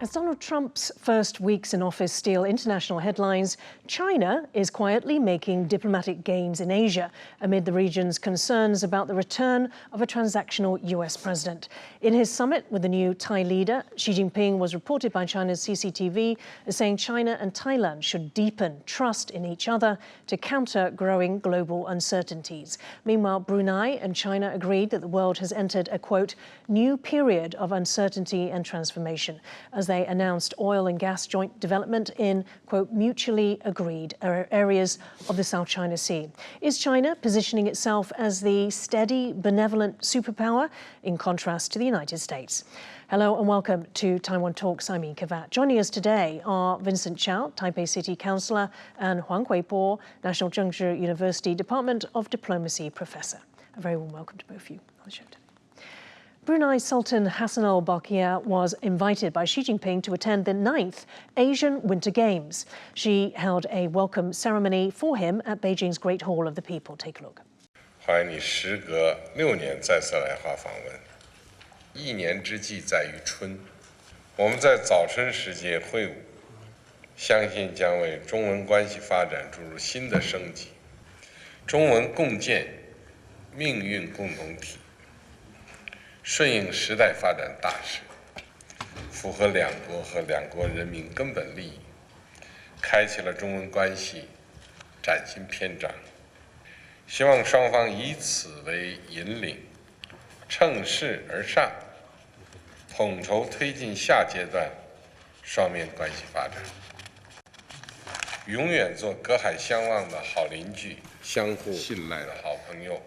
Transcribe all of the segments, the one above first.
As Donald Trump's first weeks in office steal international headlines, China is quietly making diplomatic gains in Asia amid the region's concerns about the return of a transactional US president. In his summit with the new Thai leader, Xi Jinping was reported by China's CCTV as saying China and Thailand should deepen trust in each other to counter growing global uncertainties. Meanwhile, Brunei and China agreed that the world has entered a, quote, new period of uncertainty and transformation, as they announced oil and gas joint development in, quote, mutually agreed areas of the South China Sea. Is China positioning itself as the steady, benevolent superpower in contrast to the United States? Hello and welcome to Taiwan Talks. I'm Kavat. Joining us today are Vincent Chao, Taipei City Councilor, and Huang Kwei-bo, National Chengchi University Department of Diplomacy Professor. A very warm welcome to both of you on the show today. Brunei Sultan Hassanal Bolkiah was invited by Xi Jinping to attend the 9th Asian Winter Games. She held a welcome ceremony for him at Beijing's Great Hall of the People. Take a look. 欢迎你时隔6年再次来华访问。一年之计在于春，我们在早春时节会晤，相信将为中文关系发展注入新的生机。中文共建命运共同体。 顺应时代发展大势，符合两国和两国人民根本利益，开启了中文关系崭新篇章。希望双方以此为引领，乘势而上，统筹推进下阶段双边关系发展，永远做隔海相望的好邻居，相互信赖的好朋友，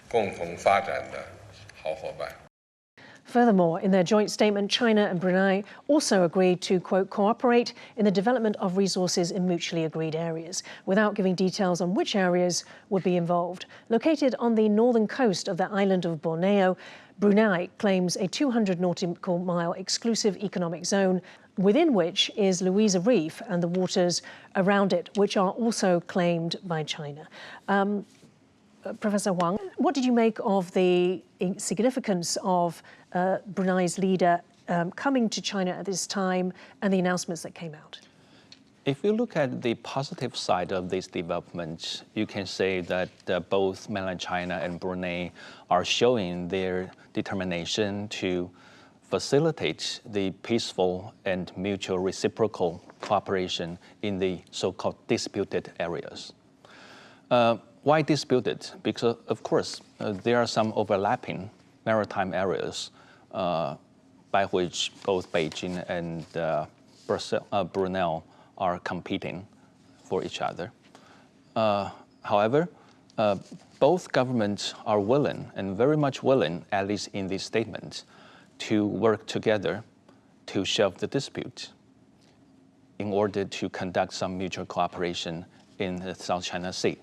共同发展的。 Furthermore, in their joint statement, China and Brunei also agreed to, quote, cooperate in the development of resources in mutually agreed areas, without giving details on which areas would be involved. Located on the northern coast of the island of Borneo, Brunei claims a 200 nautical mile exclusive economic zone, within which is Louisa Reef and the waters around it, which are also claimed by China. Professor Huang, what did you make of the significance of Brunei's leader coming to China at this time and the announcements that came out? If you look at the positive side of this development, you can say that both mainland China and Brunei are showing their determination to facilitate the peaceful and mutual reciprocal cooperation in the so-called disputed areas. Why disputed? Because, of course, there are some overlapping maritime areas by which both Beijing and Brunei are competing for each other. However, both governments are willing, and very much willing, at least in this statement, to work together to shelve the dispute in order to conduct some mutual cooperation in the South China Sea.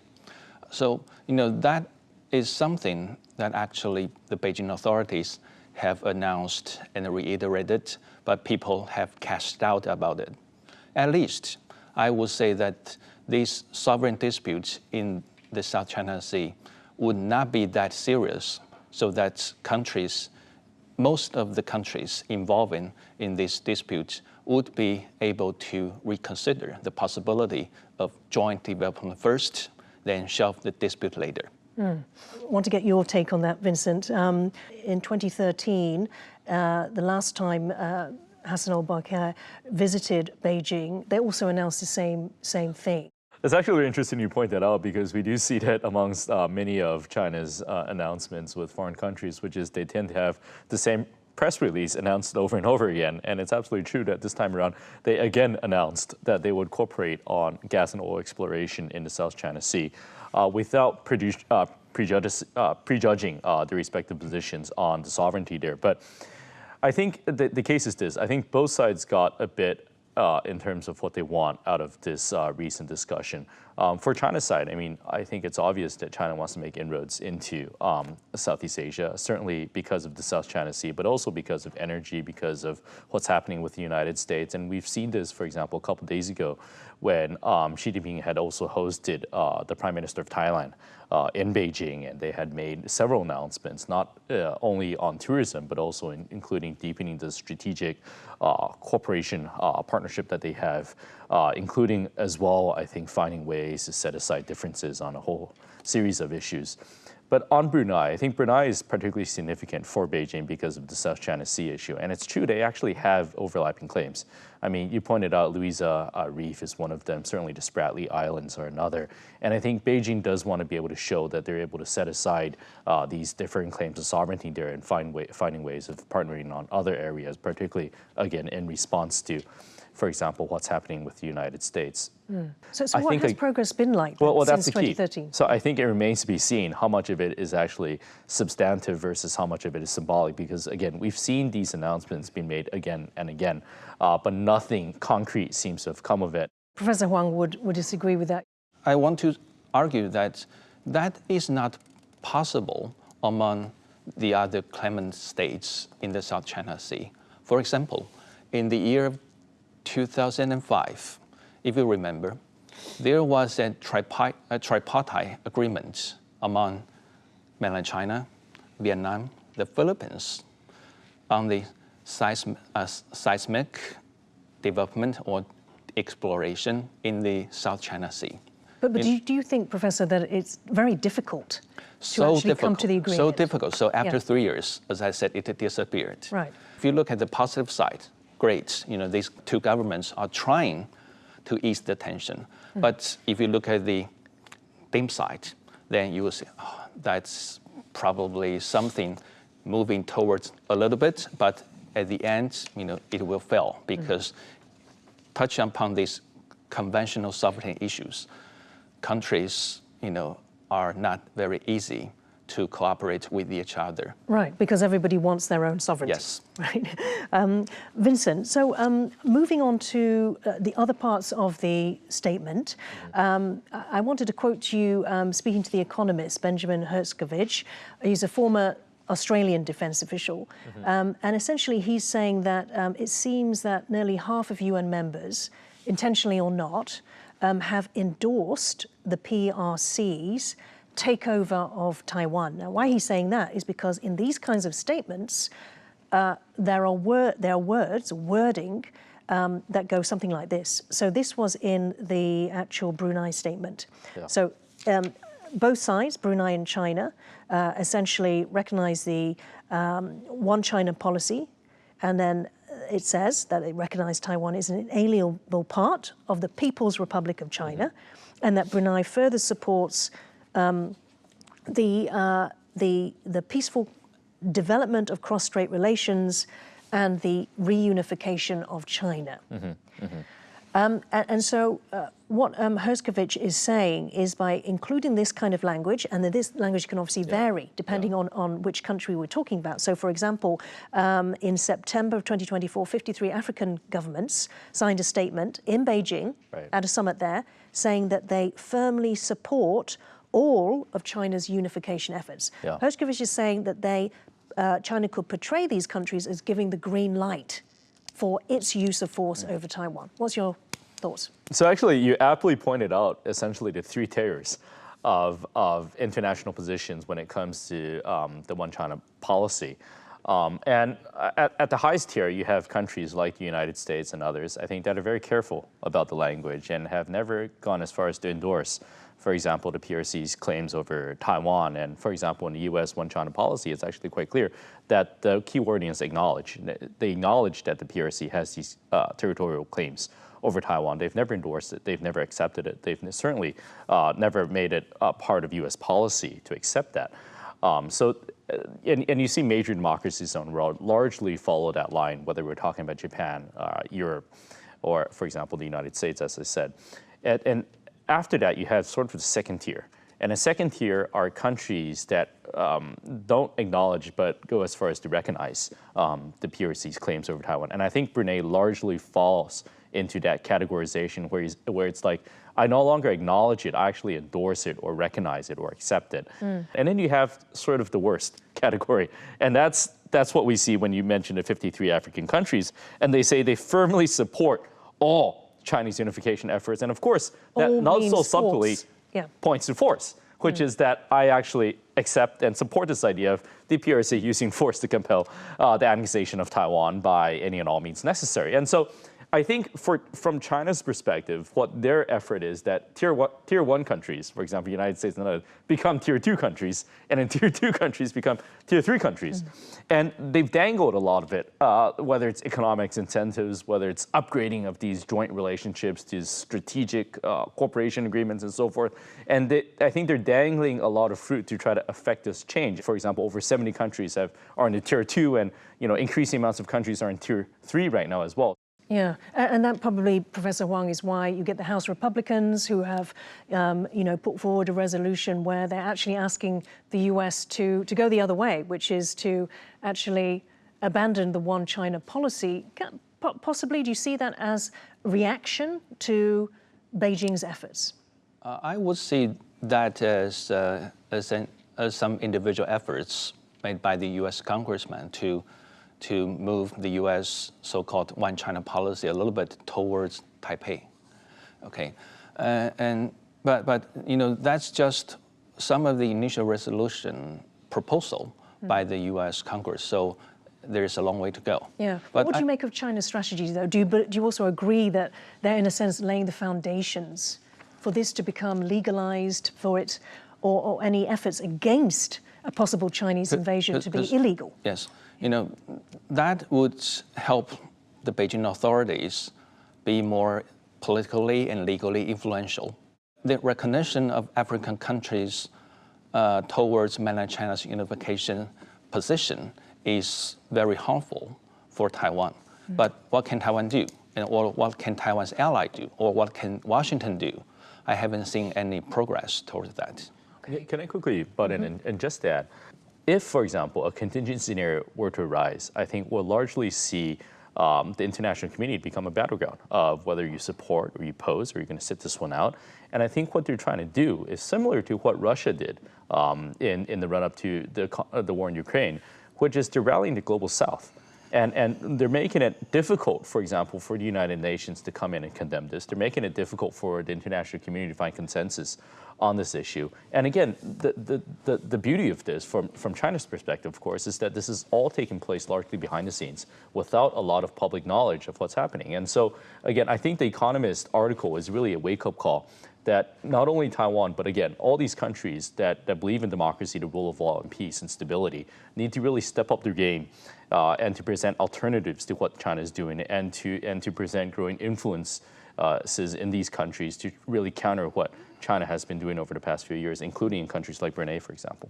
So, that is something that actually the Beijing authorities have announced and reiterated, but people have cast doubt about it. At least, I would say that these sovereign disputes in the South China Sea would not be that serious, so that most of the countries involving in these disputes would be able to reconsider the possibility of joint development first, then shelve the dispute later. I want to get your take on that, Vincent. In 2013, the last time Hassanal Bolkiah visited Beijing, they also announced the same thing. It's actually really interesting you point that out, because we do see that amongst many of China's announcements with foreign countries, which is they tend to have the same press release announced over and over again. And it's absolutely true that this time around, they again announced that they would cooperate on gas and oil exploration in the South China Sea without prejudging the respective positions on the sovereignty there. But I think the case is this. I think both sides got a bit in terms of what they want out of this recent discussion. For China's side, I mean, I think it's obvious that China wants to make inroads into Southeast Asia, certainly because of the South China Sea, but also because of energy, because of what's happening with the United States. And we've seen this, for example, a couple of days ago when Xi Jinping had also hosted the Prime Minister of Thailand in Beijing, and they had made several announcements, not only on tourism, but also including deepening the strategic cooperation partnership that they have, including as well, I think, finding ways to set aside differences on a whole series of issues. But on Brunei, I think Brunei is particularly significant for Beijing because of the South China Sea issue. And it's true, they actually have overlapping claims. I mean, you pointed out Louisa Reef is one of them, certainly the Spratly Islands are another. And I think Beijing does want to be able to show that they're able to set aside these differing claims of sovereignty there and finding ways of partnering on other areas, particularly, again, in response to, for example, what's happening with the United States. So what has progress been like since that's the key. 2013? So I think it remains to be seen how much of it is actually substantive versus how much of it is symbolic, because again, we've seen these announcements being made again and again, but nothing concrete seems to have come of it. Professor Huang would disagree with that. I want to argue that that is not possible among the other claimant states in the South China Sea. For example, in the year 2005, if you remember, there was a tripartite agreement among mainland China, Vietnam, the Philippines on the seismic development or exploration in the South China Sea. But do you think, Professor, that it's very difficult to actually come to the agreement? So difficult. So after 3 years, as I said, it disappeared. Right. If you look at the positive side, great. You know, these two governments are trying to ease the tension. But if you look at the dim side, then you will say, oh, that's probably something moving towards a little bit, but at the end, you know, it will fail because touching upon these conventional sovereignty issues, countries, you know, are not very easy to cooperate with each other. Right, because everybody wants their own sovereignty. Yes. Right. Vincent, so moving on to the other parts of the statement, I wanted to quote you speaking to The Economist, Benjamin Herskovich. He's a former Australian defence official. And essentially he's saying that it seems that nearly half of UN members, intentionally or not, have endorsed the PRC's takeover of Taiwan. Now, why he's saying that is because in these kinds of statements, there are wording that go something like this. So this was in the actual Brunei statement. Yeah. So both sides, Brunei and China, essentially recognize the one China policy, and then it says that it recognized Taiwan is an inalienable part of the People's Republic of China, and that Brunei further supports the peaceful development of cross-strait relations and the reunification of China. And so what Herskovich is saying is by including this kind of language, and this language can obviously vary depending on which country we're talking about. So for example, in September of 2024, 53 African governments signed a statement in Beijing at a summit there saying that they firmly support all of China's unification efforts. Herskovich is saying that China could portray these countries as giving the green light for its use of force over Taiwan. What's your thoughts? So actually, you aptly pointed out essentially the three tiers of international positions when it comes to the one China policy. And at the highest tier, you have countries like the United States and others, I think, that are very careful about the language and have never gone as far as to endorse, for example, the PRC's claims over Taiwan. And for example, in the US one China policy, it's actually quite clear that the key wording is acknowledge. They acknowledge that the PRC has these territorial claims over Taiwan. They've never endorsed it. They've never accepted it. They've certainly never made it a part of US policy to accept that. And you see major democracies on the world largely follow that line, whether we're talking about Japan, Europe, or, for example, the United States, as I said. And after that, you have sort of the second tier. And a second tier are countries that don't acknowledge but go as far as to recognize the PRC's claims over Taiwan. And I think Brunei largely falls into that categorization where it's like, I no longer acknowledge it, I actually endorse it or recognize it or accept it. And then you have sort of the worst category. And that's what we see when you mention the 53 African countries. And they say they firmly support all Chinese unification efforts. And of course, that not so subtly points to force, which is that I actually accept and support this idea of the PRC using force to compel the annexation of Taiwan by any and all means necessary. And so I think from China's perspective, what their effort is that tier one countries, for example, United States and others, become tier 2 countries, and then tier 2 countries become tier 3 countries. And they've dangled a lot of it, whether it's economics incentives, whether it's upgrading of these joint relationships to strategic cooperation agreements and so forth. And I think they're dangling a lot of fruit to try to affect this change. For example, over 70 countries are in the tier 2, and increasing amounts of countries are in tier 3 right now as well. Yeah, and that probably, Professor Huang, is why you get the House Republicans who have, put forward a resolution where they're actually asking the US to go the other way, which is to actually abandon the one China policy. Possibly, do you see that as reaction to Beijing's efforts? I would see that as some individual efforts made by the US congressman to move the U.S. so-called one China policy a little bit towards Taipei, okay, but that's just some of the initial resolution proposal by the U.S. Congress. So there's a long way to go. Yeah. But what do you make of China's strategy, though? Do you also agree that they're in a sense laying the foundations for this to become legalized, for it, or any efforts against a possible Chinese invasion to be illegal? Yes. That would help the Beijing authorities be more politically and legally influential. The recognition of African countries towards mainland China's unification position is very harmful for Taiwan. But what can Taiwan do? Or what can Taiwan's ally do? Or what can Washington do? I haven't seen any progress towards that. Can I quickly butt in and just add? If, for example, a contingency scenario were to arise, I think we'll largely see the international community become a battleground of whether you support or you oppose or you're going to sit this one out. And I think what they're trying to do is similar to what Russia did in the run-up to the war in Ukraine, which is they're rallying the global South. And they're making it difficult, for example, for the United Nations to come in and condemn this. They're making it difficult for the international community to find consensus on this issue. And again, the beauty of this from China's perspective, of course, is that this is all taking place largely behind the scenes without a lot of public knowledge of what's happening. And so, again, I think the Economist article is really a wake-up call that not only Taiwan, but again, all these countries that believe in democracy, the rule of law, and peace and stability need to really step up their game and to present alternatives to what China is doing and to present growing influences in these countries to really counter what China has been doing over the past few years, including in countries like Brunei, for example.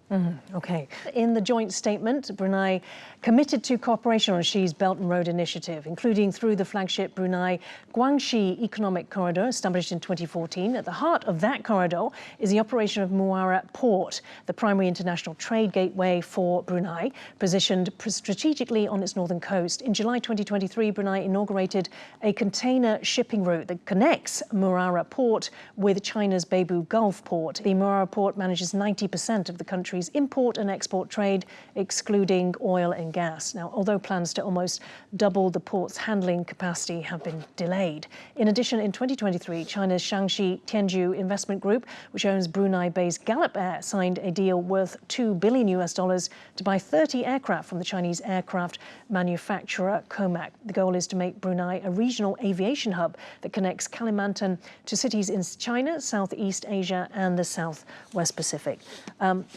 Okay. In the joint statement, Brunei committed to cooperation on Xi's Belt and Road Initiative, including through the flagship Brunei Guangxi Economic Corridor, established in 2014. At the heart of that corridor is the operation of Muara Port, the primary international trade gateway for Brunei, positioned strategically on its northern coast. In July 2023, Brunei inaugurated a container shipping route that connects Muara Port with China's Beibu Gulf Port. The Muara Port manages 90% of the country's import and export trade, excluding oil and gas. Now, although plans to almost double the port's handling capacity have been delayed. In addition, in 2023, China's Shaanxi Tianju Investment Group, which owns Brunei-based Gallop Air, signed a deal worth $2 billion to buy 30 aircraft from the Chinese aircraft manufacturer Comac. The goal is to make Brunei a regional aviation hub that connects Kalimantan to cities in China, Southeast Asia and the Southwest Pacific.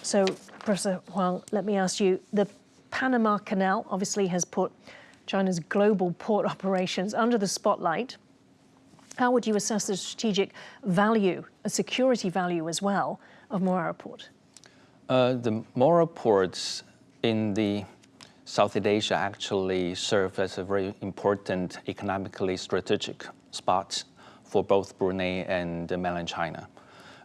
So, Professor Huang, let me ask you, the Panama Canal obviously has put China's global port operations under the spotlight. How would you assess the strategic value, a security value as well, of Muara Port? The Muara ports in the Southeast Asia actually serve as a very important economically strategic spot for both Brunei and mainland China.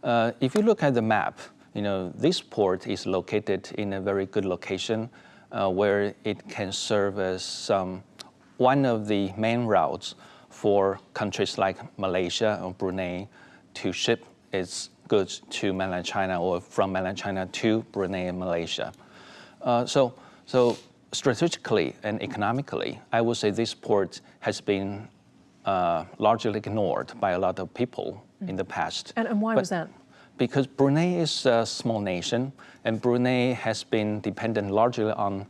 If you look at the map, this port is located in a very good location where it can serve as one of the main routes for countries like Malaysia or Brunei to ship its goods to mainland China or from mainland China to Brunei and Malaysia. So strategically and economically, I would say this port has been largely ignored by a lot of people in the past. And why was that? Because Brunei is a small nation, and Brunei has been dependent largely on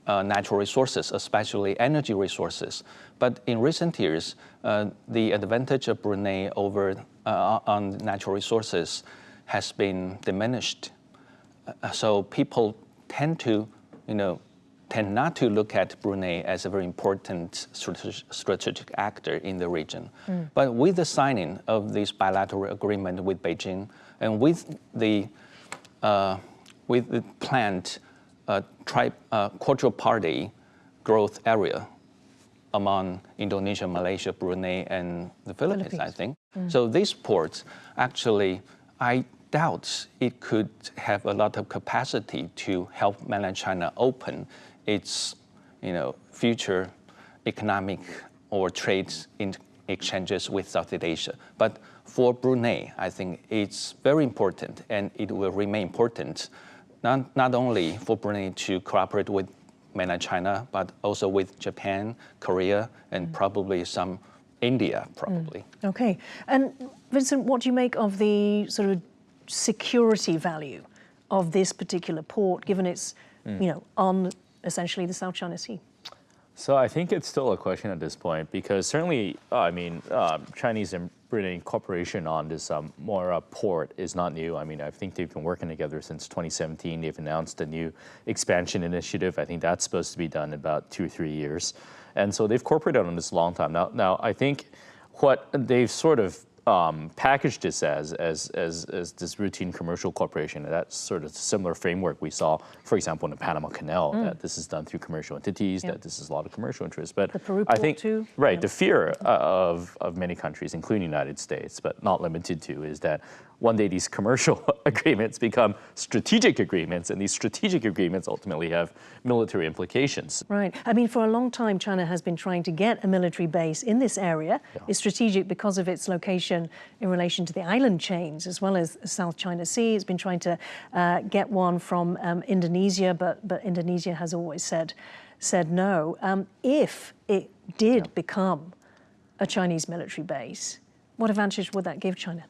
natural resources, especially energy resources. But in recent years, the advantage of Brunei over on natural resources has been diminished. So people tend not to look at Brunei as a very important strategic actor in the region. But with the signing of this bilateral agreement with Beijing and with the planned Quadruple Party growth area among Indonesia, Malaysia, Brunei, and the Philippines, I think. So these ports, actually, I doubt it could have a lot of capacity to help mainland China open its, future economic or trade exchanges with Southeast Asia. But for Brunei, I think it's very important, and it will remain important, not only for Brunei to cooperate with mainland China, but also with Japan, Korea, and probably some India, probably. Okay. And Vincent, what do you make of the sort of security value of this particular port, given it's, on essentially the South China Sea? So I think it's still a question at this point because certainly, Chinese and Brunei cooperation on this Mora port is not new. I mean, I think they've been working together since 2017. They've announced a new expansion initiative. I think that's supposed to be done in about 2 or 3 years. And so they've cooperated on this a long time. Now I think what they've sort of packaged this as this routine commercial cooperation. That's sort of similar framework we saw, for example, in the Panama Canal, that this is done through commercial entities, that this is a lot of commercial interest. But the Peru I think, port too. right, the fear of many countries, including the United States, but not limited to, is that one day these commercial agreements become strategic agreements, and these strategic agreements ultimately have military implications. Right. I mean, for a long time, China has been trying to get a military base in this area. Yeah. It's strategic because of its location in relation to the island chains, as well as South China Sea. It's been trying to get one from Indonesia, but Indonesia has always said no. If it did become a Chinese military base, what advantage would that give China?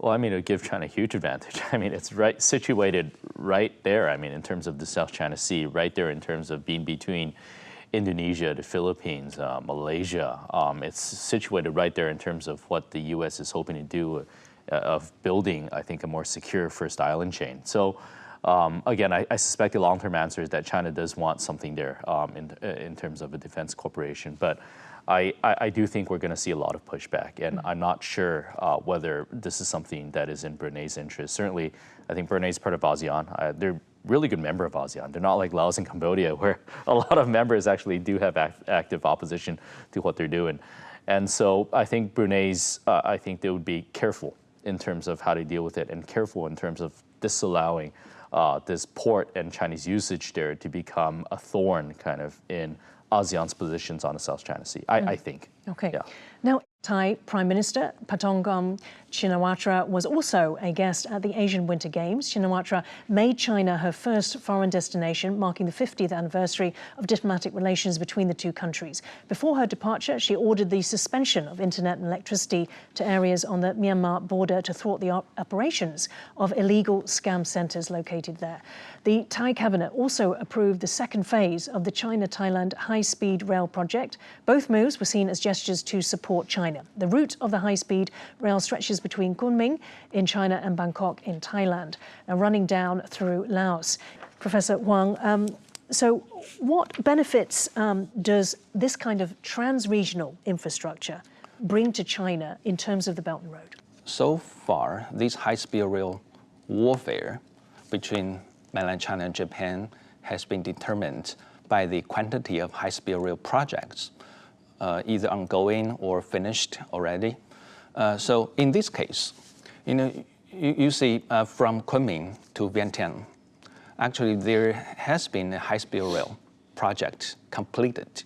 Well, I mean, it would give China a huge advantage. I mean, it's situated right there, I mean, in terms of the South China Sea, right there in terms of being between Indonesia, the Philippines, Malaysia. It's situated right there in terms of what the U.S. is hoping to do of building, I think, a more secure first island chain. So, again, I suspect the long-term answer is that China does want something there in terms of a defense cooperation. But I do think we're going to see a lot of pushback, and I'm not sure whether this is something that is in Brunei's interest. Certainly, I think Brunei is part of ASEAN. They're a really good member of ASEAN. They're not like Laos and Cambodia, where a lot of members actually do have active opposition to what they're doing. And so I think I think they would be careful in terms of how to deal with it, and careful in terms of disallowing this port and Chinese usage there to become a thorn kind of in ASEAN's positions on the South China Sea, I think. Okay. Yeah. Now, Thai Prime Minister Paetongtarn Shinawatra was also a guest at the Asian Winter Games. Shinawatra made China her first foreign destination, marking the 50th anniversary of diplomatic relations between the two countries. Before her departure, she ordered the suspension of internet and electricity to areas on the Myanmar border to thwart the operations of illegal scam centres located there. The Thai cabinet also approved the second phase of the China-Thailand high-speed rail project. Both moves were seen as gestures to support China. The route of the high-speed rail stretches between Kunming in China and Bangkok in Thailand, and running down through Laos. Professor Huang, so what benefits does this kind of trans-regional infrastructure bring to China in terms of the Belt and Road? So far, this high-speed rail warfare between mainland China and Japan has been determined by the quantity of high-speed rail projects, either ongoing or finished already. So in this case, you see, from Kunming to Vientiane, actually there has been a high-speed rail project completed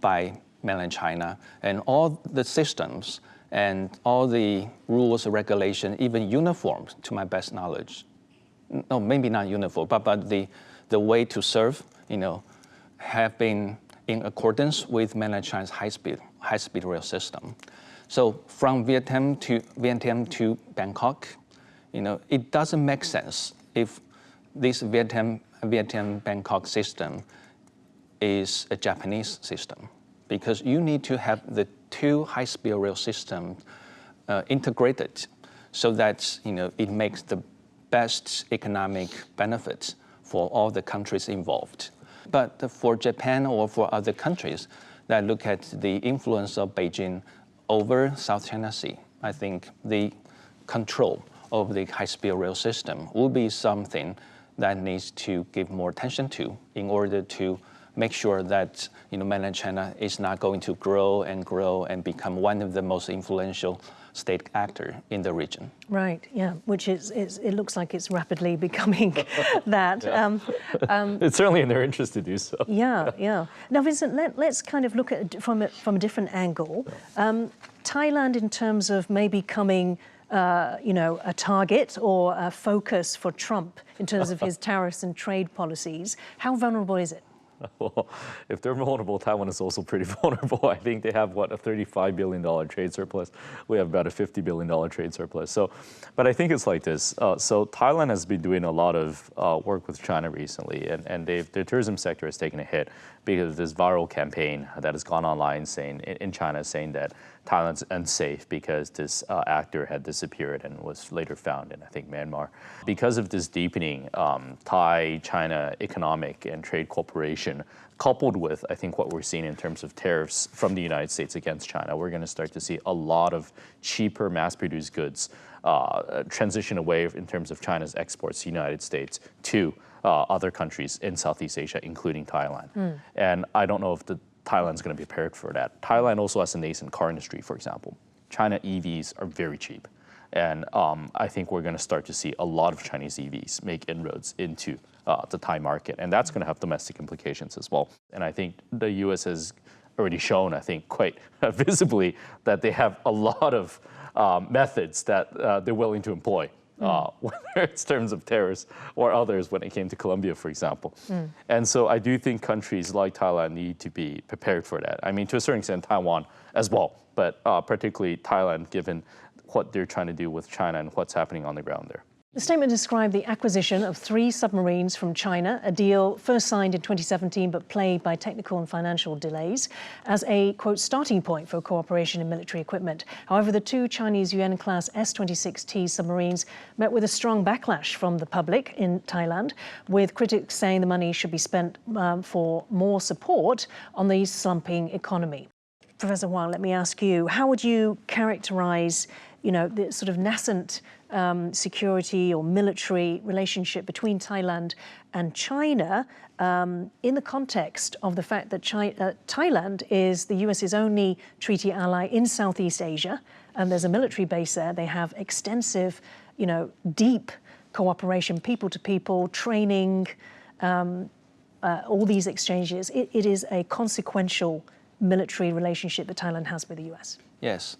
by mainland China, and all the systems and all the rules, regulation, even uniform, to my best knowledge. No, maybe not uniform, but the way to serve, have been in accordance with mainland China's high-speed rail system. So from Vientiane to Bangkok, it doesn't make sense if this Vientiane-Bangkok system is a Japanese system, because you need to have the two high-speed rail systems integrated so that it makes the best economic benefits for all the countries involved. But for Japan or for other countries that look at the influence of Beijing over South China Sea, I think the control of the high-speed rail system will be something that needs to give more attention to in order to make sure that mainland China is not going to grow and become one of the most influential state actor in the region. Right, yeah, which it looks like it's rapidly becoming that. It's certainly in their interest to do so. Yeah, yeah. Now, Vincent, let's kind of look at it from a different angle. Thailand, in terms of maybe becoming a target or a focus for Trump in terms of his tariffs and trade policies, how vulnerable is it? Well, if they're vulnerable, Taiwan is also pretty vulnerable. I think they have, a $35 billion trade surplus. We have about a $50 billion trade surplus. So, but I think it's like this. So Thailand has been doing a lot of work with China recently, and their tourism sector has taken a hit because of this viral campaign that has gone online in China saying that Thailand's unsafe because this actor had disappeared and was later found in, I think, Myanmar. Because of this deepening Thai-China economic and trade cooperation, coupled with, I think, what we're seeing in terms of tariffs from the United States against China, we're going to start to see a lot of cheaper mass-produced goods transition away in terms of China's exports to the United States to other countries in Southeast Asia, including Thailand. And I don't know if Thailand's going to be prepared for that. Thailand also has a nascent car industry, for example. China EVs are very cheap. And I think we're going to start to see a lot of Chinese EVs make inroads into the Thai market. And that's going to have domestic implications as well. And I think the U.S. has already shown, I think, quite visibly that they have a lot of methods that they're willing to employ. Whether it's terms of tariffs or others when it came to Colombia, for example. And so I do think countries like Thailand need to be prepared for that. I mean, to a certain extent, Taiwan as well, but particularly Thailand, given what they're trying to do with China and what's happening on the ground there. The statement described the acquisition of 3 submarines from China, a deal first signed in 2017 but plagued by technical and financial delays, as a, quote, starting point for cooperation in military equipment. However, the 2 Chinese UN-class S-26T submarines met with a strong backlash from the public in Thailand, with critics saying the money should be spent for more support on the slumping economy. Professor Huang, let me ask you, how would you characterize, the sort of nascent security or military relationship between Thailand and China in the context of the fact that Thailand is the US's only treaty ally in Southeast Asia, and there's a military base there. They have extensive, deep cooperation, people-to-people, training, all these exchanges. It is a consequential military relationship that Thailand has with the US. Yes.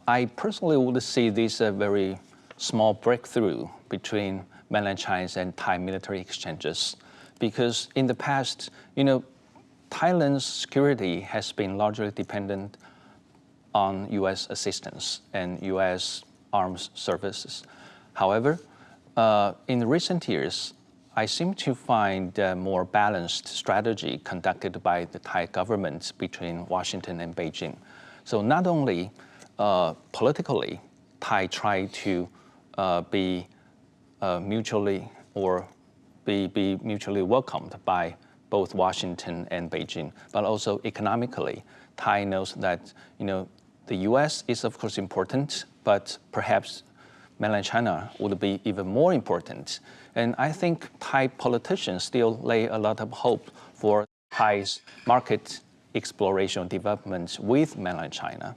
I personally would see this a very small breakthrough between mainland China and Thai military exchanges, because in the past, Thailand's security has been largely dependent on US assistance and US armed services. However, in recent years, I seem to find a more balanced strategy conducted by the Thai government between Washington and Beijing. So not only politically, Thai try to be mutually welcomed by both Washington and Beijing, but also economically, Thai knows that the U.S. is of course important, but perhaps mainland China would be even more important. And I think Thai politicians still lay a lot of hope for Thai's market exploration development with mainland China.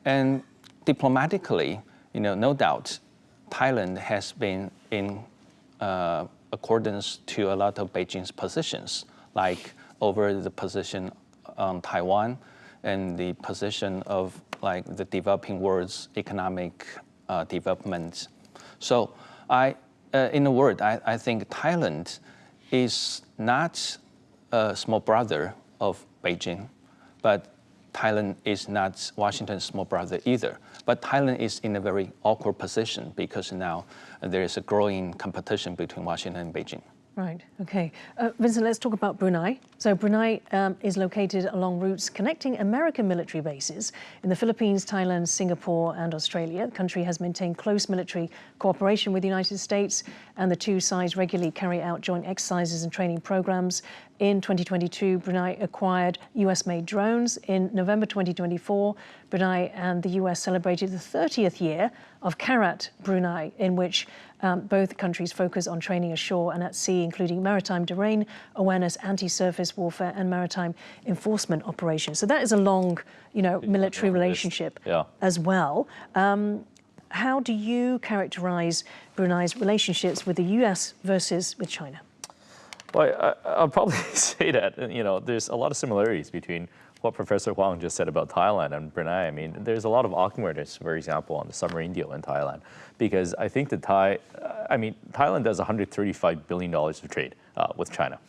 And diplomatically, no doubt, Thailand has been in accordance to a lot of Beijing's positions, like over the position on Taiwan and the position of like the developing world's economic development. So in a word, I think Thailand is not a small brother of Beijing, but Thailand is not Washington's small brother either. But Thailand is in a very awkward position because now there is a growing competition between Washington and Beijing. Right, okay. Vincent, let's talk about Brunei. So Brunei is located along routes connecting American military bases in the Philippines, Thailand, Singapore and Australia. The country has maintained close military cooperation with the United States, and the two sides regularly carry out joint exercises and training programs. In 2022, Brunei acquired US-made drones. In November 2024, Brunei and the US celebrated the 30th year of Karat Brunei, in which both countries focus on training ashore and at sea, including maritime terrain awareness, anti-surface warfare, and maritime enforcement operations. So that is a long, military relationship as well. How do you characterize Brunei's relationships with the US versus with China? Well, I'll probably say that, there's a lot of similarities between what Professor Huang just said about Thailand and Brunei. I mean, there's a lot of awkwardness, for example, on the submarine deal in Thailand, because I think Thailand does $135 billion of trade with China.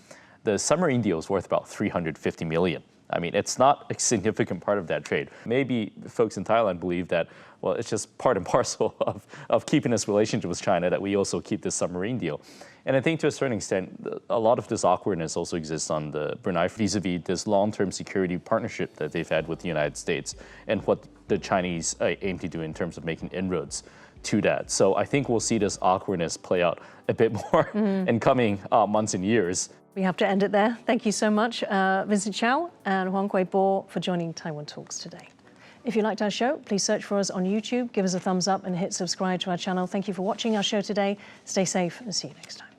The submarine deal is worth about $350 million. I mean, it's not a significant part of that trade. Maybe folks in Thailand believe that, well, it's just part and parcel of keeping this relationship with China that we also keep this submarine deal. And I think to a certain extent, a lot of this awkwardness also exists on the Brunei vis-a-vis this long-term security partnership that they've had with the United States and what the Chinese aim to do in terms of making inroads to that. So I think we'll see this awkwardness play out a bit more in coming months and years. We have to end it there. Thank you so much, Vincent Chao and Huang Kwei-bo, for joining Taiwan Talks today. If you liked our show, please search for us on YouTube, give us a thumbs up and hit subscribe to our channel. Thank you for watching our show today. Stay safe and see you next time.